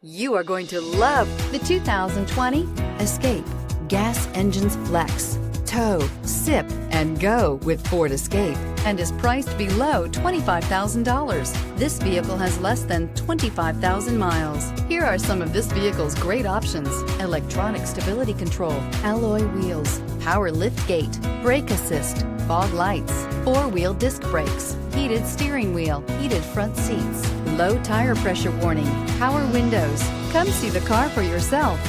You are going to love the 2020 Escape. Gas engines flex, tow, sip, and go with Ford Escape, and is priced below $25,000. This vehicle has less than 25,000 miles. Here are some of this vehicle's great options: electronic stability control, alloy wheels, power lift gate, brake assist, fog lights, four-wheel disc brakes, heated steering wheel, heated front seats, low tire pressure warning, power windows. Come see the car for yourself.